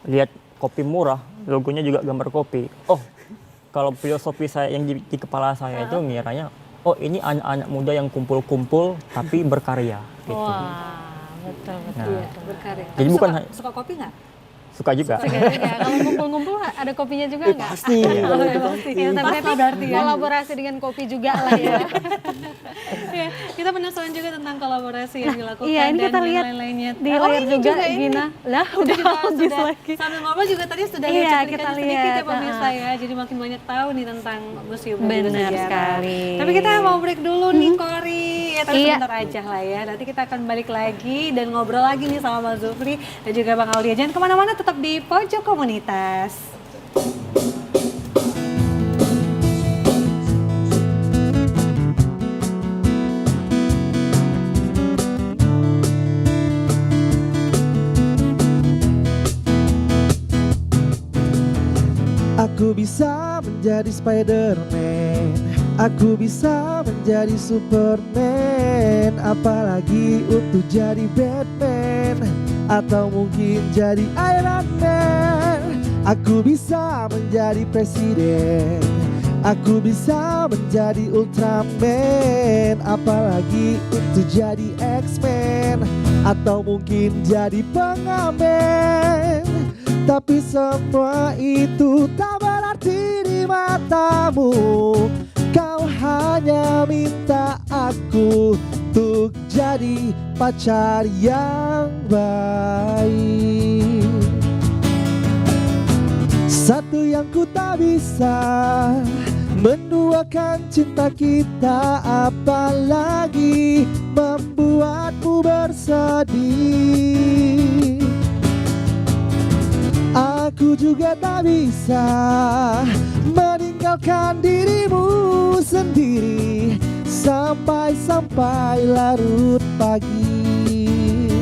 lihat kopi murah, logonya juga gambar kopi. Oh, kalau filosofi saya yang di kepala saya itu ngiranya oh ini anak-anak muda yang kumpul-kumpul tapi berkarya gitu. Wah, betul. Nah, Berkarya. jadi Tapi bukan suka kopi nggak? suka juga. Ya, kalau ngumpul-ngumpul ada kopinya juga nggak? Pasti, kalau itu pasti. pasti. Ya, tapi Pasti berarti ya. kolaborasi dengan kopi juga lah ya. Ya, kita penasaran juga tentang kolaborasi yang dilakukan Iya, ini dan kita yang lihat lain-lainnya. di Oh, layar ini juga, ini. Gina. Lah, udah Juga habis sudah lagi. sambil ngobrol juga tadi sudah Iya, lihat kita cuplikannya sedikit lihat, ya pemirsa ya. Jadi makin banyak tahu nih tentang museum dan Benar sejarah. sekali. Tapi kita mau break dulu nih Kori. Ya tapi Iya. sebentar aja lah ya. Nanti kita akan balik lagi dan ngobrol lagi nih sama Bang Zulfri dan juga Bang Aulia. Jangan kemana-mana, tetap di Pojok Komunitas. Aku bisa menjadi Spider-Man, aku bisa menjadi Superman, apalagi untuk jadi Batman, atau mungkin jadi Iron Man. Aku bisa menjadi presiden, aku bisa menjadi Ultraman, apalagi untuk jadi X-Men, atau mungkin jadi pengamen. Tapi semua itu tak berarti di matamu. Kau hanya minta aku untuk jadi pacar yang baik. Satu yang ku tak bisa, menduakan cinta kita, apalagi membuatmu bersedih. Aku juga tak bisa meninggalkan dirimu sendiri sampai larut pagi.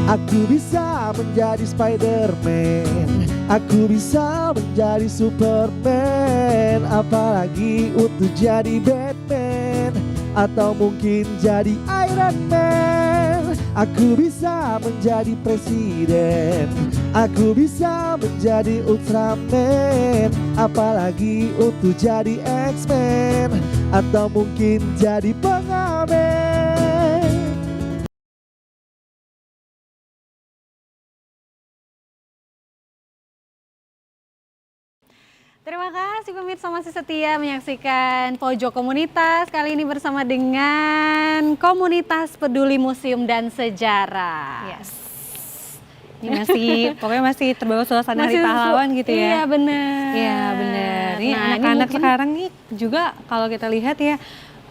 Aku bisa menjadi Spider-Man, aku bisa menjadi Superman, apalagi untuk jadi Batman, atau mungkin jadi Iron Man. Aku bisa menjadi presiden, aku bisa menjadi Ultraman, apalagi untuk jadi X-Men, atau mungkin jadi pengamen. Terima kasih pemirsa masih setia menyaksikan Pojok Komunitas. Kali ini bersama dengan Komunitas Peduli Museum dan Sejarah. Yes. Ini masih, pokoknya masih terbawa suasana Hari Pahlawan gitu ya. Iya benar. Iya benar. Ini Nah, anak-anak mungkin sekarang nih juga kalau kita lihat ya,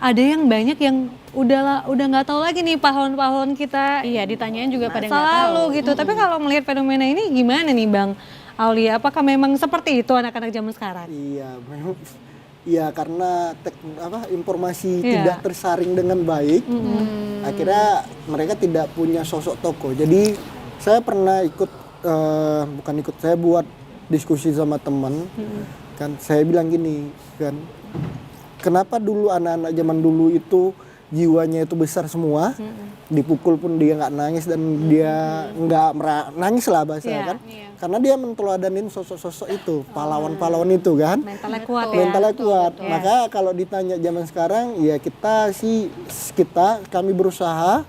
ada yang banyak yang udah nggak tahu lagi nih pahlawan-pahlawan kita. Iya, ditanyain juga pada nggak Selalu tahu. gitu. Tapi kalau melihat fenomena ini gimana nih Bang Aulia? Apakah memang seperti itu anak-anak zaman sekarang? Iya, memang. Iya, karena informasi Iya. tidak tersaring dengan baik, akhirnya mereka tidak punya sosok tokoh. Jadi saya pernah saya buat diskusi sama teman, kan saya bilang gini kan, kenapa dulu anak-anak zaman dulu itu jiwanya itu besar semua, dipukul pun dia nggak nangis dan dia nggak nangis lah bahasanya Iya, kan, karena dia menteladanin sosok-sosok itu, pahlawan-pahlawan itu kan. Mentalnya kuat ya. Mentalnya kuat. Maka kalau ditanya zaman sekarang, ya kami berusaha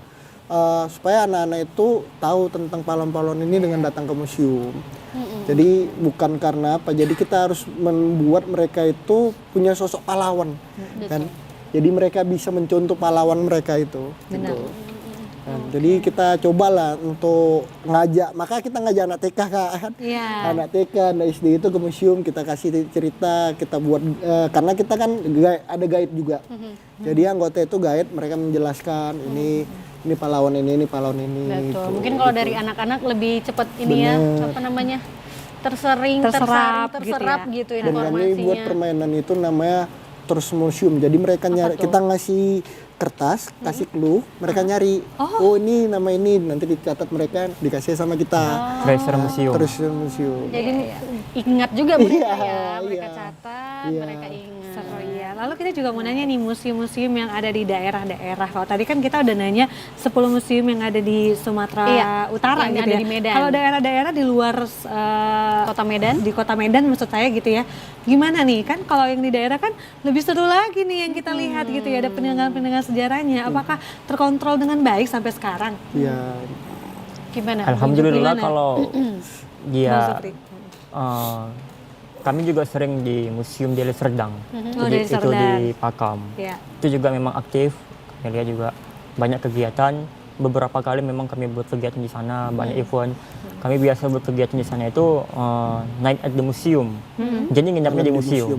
supaya anak-anak itu tahu tentang pahlawan-pahlawan ini dengan datang ke museum. Jadi bukan karena apa, jadi kita harus membuat mereka itu punya sosok pahlawan, kan? Jadi mereka bisa mencontoh pahlawan mereka itu. Gitu. Kan, jadi kita cobalah untuk ngajak, maka kita ngajak anak TK kan, anak TK, anak SD itu ke museum, kita kasih cerita, kita buat karena kita kan ada guide juga. Jadi anggota itu guide, mereka menjelaskan ini pahlawan ini pahlawan ini. Betul. Gitu. Mungkin kalau dari anak-anak lebih cepat ini ya, apa namanya? terserap gitu Dan kami informasinya. buat permainan itu namanya Terus Museum. Jadi mereka nyari, kita ngasih kertas, kasih clue, mereka nyari. Oh ini nama ini, nanti dicatat mereka, dikasih sama kita. Treasure Museum. Treasure Museum. Jadi ingat juga mereka Iya, ya, mereka iya. catat, Iya. mereka ingat. Seru ya. lalu kita juga mau nanya nih museum-museum yang ada di daerah-daerah. Kalau tadi kan kita udah nanya 10 museum yang ada di Sumatera Utara yang gitu ada ya. di Medan. Kalau daerah-daerah di luar Kota Medan? di Kota Medan maksud saya gitu ya. Gimana nih? Kan kalau yang di daerah kan lebih seru lagi nih yang kita lihat gitu ya. Ada peninggalan-peninggalan sejarahnya. Apakah terkontrol dengan baik sampai sekarang? Ya, Gimana? Alhamdulillah Gimana? kalau Bang dia Supri. kami juga sering di Museum Deli Serdang. Oh, Deli Itu Serdang. di Pakam. Ya. Itu juga memang aktif. Kami lihat juga banyak kegiatan. Beberapa kali memang kami buat kegiatan di sana, banyak event. Kami biasa berkegiatan di sana itu night at the museum. Jadi nginapnya di museum.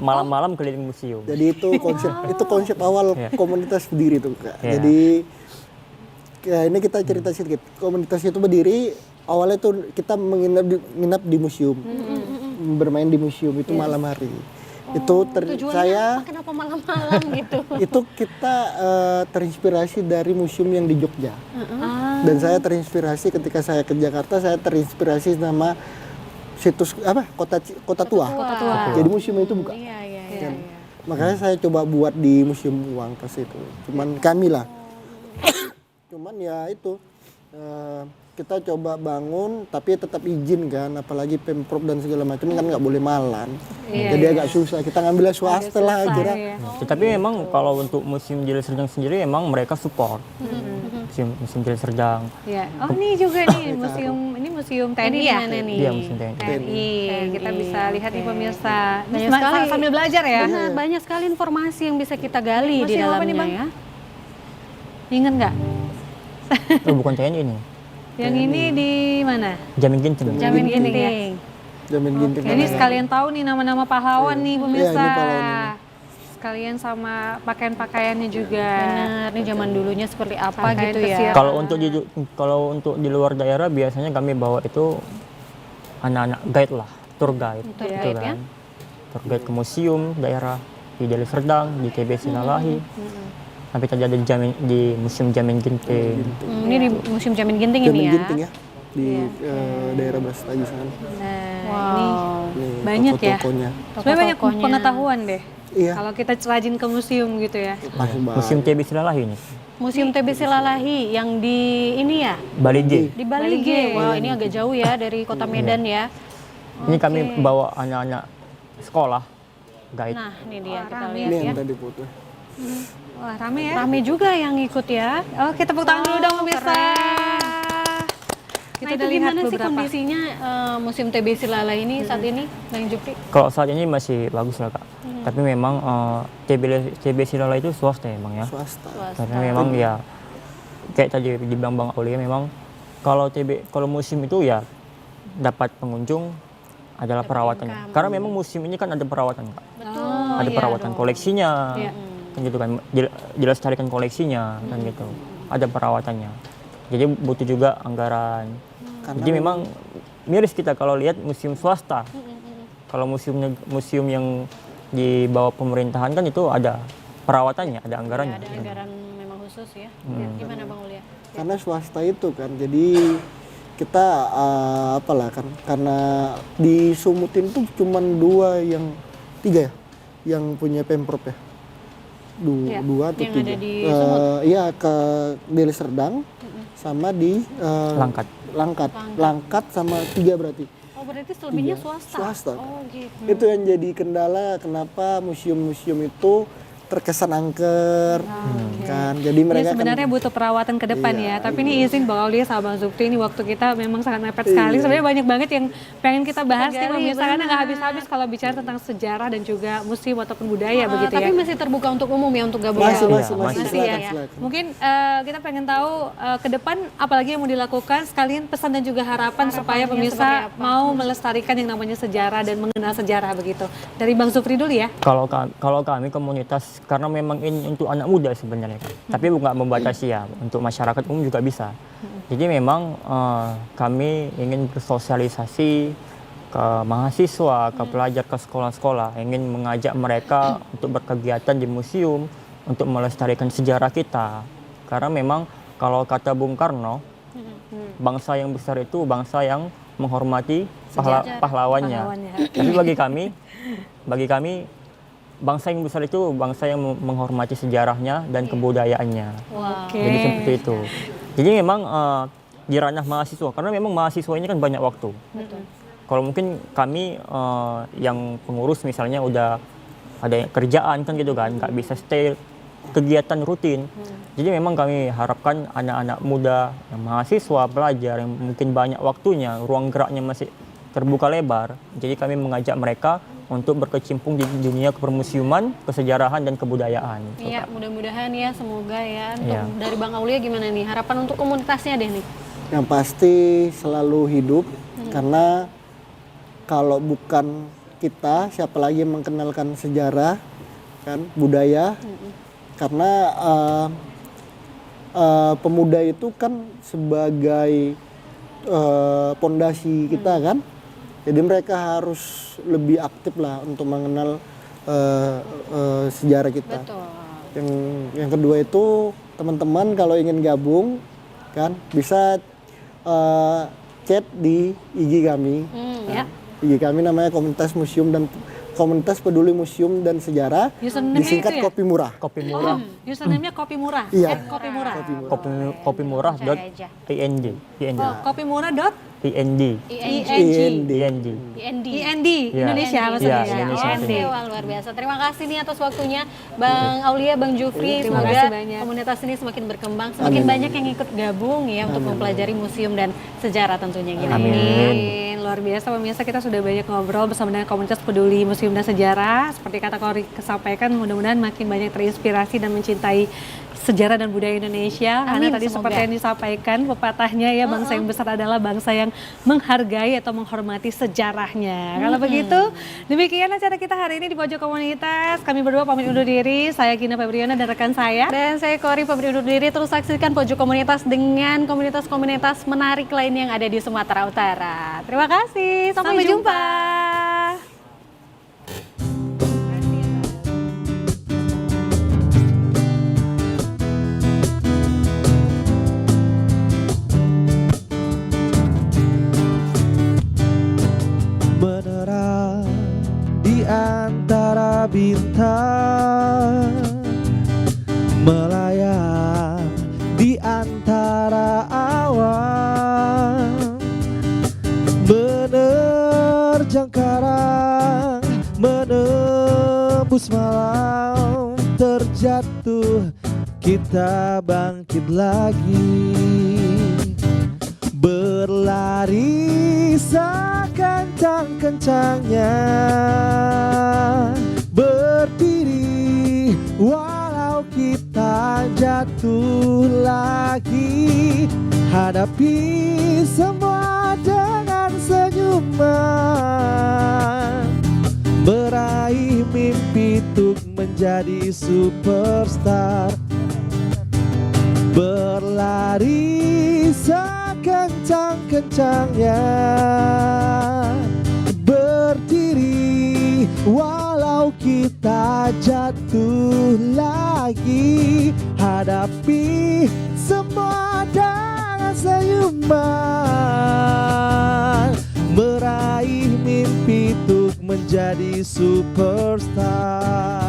Malam-malam keliling museum. jadi itu konsep awal Iya. komunitas berdiri tuh Kak. Iya. Jadi kayak ini kita cerita sedikit. Komunitas itu berdiri awalnya tuh kita menginap di museum. Bermain di museum itu malam hari. Itu saya Kenapa malam-malam gitu? itu kita terinspirasi dari museum yang di Jogja. Dan saya terinspirasi ketika saya ke Jakarta, saya terinspirasi sama situs kota tua. Jadi museum itu buka. Iya. Kan. Makanya saya coba buat di Museum Uang pas itu. Cuman kami lah. Cuman ya itu kita coba bangun tapi tetap izin kan, apalagi Pemprov dan segala macam kan nggak boleh malam. Jadi agak susah. Kita ngambilnya swasta lah kira. Tetapi memang kalau untuk Museum Deli Serdang sendiri memang mereka support. Museum Deli Serdang. Ya. Oh, ini juga nih museum TNI ya. Gimana nih? Dia Museum TNI. TNI. Kita bisa lihat nih pemirsa. Banyak Ini sekali. sambil belajar ya. Benar, banyak sekali informasi yang bisa kita gali di Museum apa nih, dalamnya Bang? ya. Ingat nggak? Oh, bukan TNI ini. Yang ini di mana? Jamin Ginting. Jamin Ginting ya. Jamin ginting. Ini sekalian tahu nih nama-nama pahlawan nih pemirsa. ini pahlawan. Sekalian sama pakaian-pakaiannya juga. Benar, ini zaman dulunya seperti apa Pakaian gitu ya. kesiapan. Kalau untuk di luar daerah biasanya kami bawa itu anak-anak guide lah, tour guide. Tour gitu guide ya. kan. Tour guide ke museum daerah di Deli Serdang, di TB Sinalahi. Sampai tadi ada di Museum Jamin Ginting. Ini di Museum Jamin Ginting Jamin ini ya. ginting ya di daerah Brastagi sana. Nah, ini Nih, banyak ya. toko-tokonya. Sebenarnya banyak Toko-tokonya. pengetahuan deh. Iya. Kalau kita rajin ke museum gitu ya. Pas banget. Museum TB Sinalahi ini. Museum TB Silalahi yang di ini ya, Bali G. di Bali G. Wah, ini agak jauh ya dari Kota Medan ya. Ini kami bawa anak-anak sekolah guide. Nah, ini dia kita rame. lihat Ini ya. yang tadi foto. Wah, rame ya. Rame juga yang ikut ya. Oke, tepuk tangan dulu dong pemirsa. Kita Nah, itu udah lihat gimana sih beberapa. kondisinya Museum TB Silalahi ini saat ini, Bang Jupri? Kalau saat ini masih bagus lah Kak. Tapi memang TB Sinalahi itu swasta emang ya. Swasta. Karena memang ya kayak tadi dibilang Bang Aulia memang kalau museum itu ya dapat pengunjung adalah perawatannya. Karena memang museum ini kan ada perawatan Kak. Ada perawatan koleksinya. Kan gitu kan dilestarikan koleksinya kan gitu. Ada perawatannya. Jadi butuh juga anggaran. Jadi memang miris kita kalau lihat museum swasta. Kalau museum yang di bawah pemerintahan kan itu ada perawatannya, ada anggarannya. Ada anggaran memang khusus ya. Gimana Bang Ulia? Karena swasta itu kan, jadi kita apalah kan, karena di Sumutin tuh cuman tiga ya yang punya Pemprov ya. Dua atau Yang tiga. ada di Sumut? Iya, ke Deli Serdang sama di Langkat sama 3 berarti. Oh, berarti selebihnya swasta. Swasta. Oh, gitu. Itu yang jadi kendala kenapa museum-museum itu terkesan angker kan. Jadi Ini mereka sebenarnya butuh perawatan ke depan ya. Tapi ini izin Bang Aulia sama Bang Zupri, ini waktu kita memang sangat mepet sekali. Sebenarnya banyak banget yang pengen kita bahas nih gali, pemirsa, karena nggak habis-habis kalau bicara tentang sejarah dan juga museum ataupun budaya begitu Tapi ya. masih terbuka untuk umum ya, untuk gabung. masih Masih silakan, ya. silakan. Mungkin kita pengen tahu ke depan apalagi yang mau dilakukan, sekalian pesan dan juga harapan supaya pemirsa mau melestarikan yang namanya sejarah dan mengenal sejarah begitu. Dari Bang Zupri dulu ya. Kalau kami komunitas, karena memang ini untuk anak muda sebenarnya, tapi nggak membatasi ya, untuk masyarakat umum juga bisa. Jadi memang kami ingin bersosialisasi ke mahasiswa, ke pelajar, ke sekolah-sekolah, ingin mengajak mereka untuk berkegiatan di museum, untuk melestarikan sejarah kita. Karena memang kalau kata Bung Karno, bangsa yang besar itu bangsa yang menghormati pahlawannya. Tapi bagi kami bangsa yang besar itu bangsa yang menghormati sejarahnya dan kebudayaannya. Wow. Jadi seperti itu. Jadi memang di ranah mahasiswa, karena memang mahasiswa ini kan banyak waktu. Kalau mungkin kami yang pengurus misalnya udah ada kerjaan kan gitu kan, nggak bisa stay kegiatan rutin. Jadi memang kami harapkan anak-anak muda yang mahasiswa, pelajar yang mungkin banyak waktunya, ruang geraknya masih terbuka lebar. Jadi kami mengajak mereka untuk berkecimpung di dunia kepermusiuman, kesejarahan dan kebudayaan. Iya, mudah-mudahan ya, semoga ya. Untuk Iya. dari Bang Aulia gimana nih? Harapan untuk komunitasnya deh nih. Yang pasti selalu hidup, karena kalau bukan kita, siapa lagi yang mengenalkan sejarah, kan, budaya. Karena pemuda itu kan sebagai pondasi kita kan. Jadi mereka harus lebih aktif lah untuk mengenal sejarah kita. Betul. Yang kedua itu teman-teman kalau ingin gabung kan bisa chat di IG kami. Ya. IG kami namanya Komunitas Peduli Museum dan Sejarah, Username-nya disingkat itu ya? Kopi Murah. Kopi murah, Username-nya Kopi Murah. Iya. Kopi Murah. kopi murah dot aja. IND, Oh, Kopi Murah dot IND, ING. IND. IND. IND Iya. Indonesia Iya, maksudnya. Indonesia. Oke, wah luar biasa. Terima kasih nih atas waktunya Bang Aulia, Bang Jufri. Terima Semoga kasih banyak. komunitas ini semakin berkembang, semakin banyak yang ikut gabung ya untuk mempelajari museum dan sejarah tentunya gini. Amin. Luar biasa pemirsa, kita sudah banyak ngobrol bersama dengan komunitas peduli museum dan sejarah. Seperti kata Kori kesampaikan, mudah-mudahan makin banyak terinspirasi dan mencintai sejarah dan budaya Indonesia. Karena Amin, tadi semoga. seperti yang disampaikan pepatahnya ya, bangsa yang besar adalah bangsa yang menghargai atau menghormati sejarahnya. Kalau begitu, demikian acara kita hari ini di Pojok Komunitas. Kami berdua pamit undur diri. Saya Gina Febriana dan rekan saya. Dan saya Kori pamit undur diri. Terus saksikan Pojok Komunitas dengan komunitas-komunitas menarik lain yang ada di Sumatera Utara. Terima kasih. Sampai jumpa. Menerang di antara bintang, melayang di antara awan, menerjang karang, menembus malam, terjatuh kita bangkit lagi, berlari sekencang-kencangnya, berdiri walau kita jatuh lagi, hadapi semua dengan senyuman, meraih mimpi untuk menjadi superstar, berlari sekencang-kencangnya, berdiri walau kita jatuh lagi, hadapi semua dengan senyuman, meraih mimpi untuk menjadi superstar.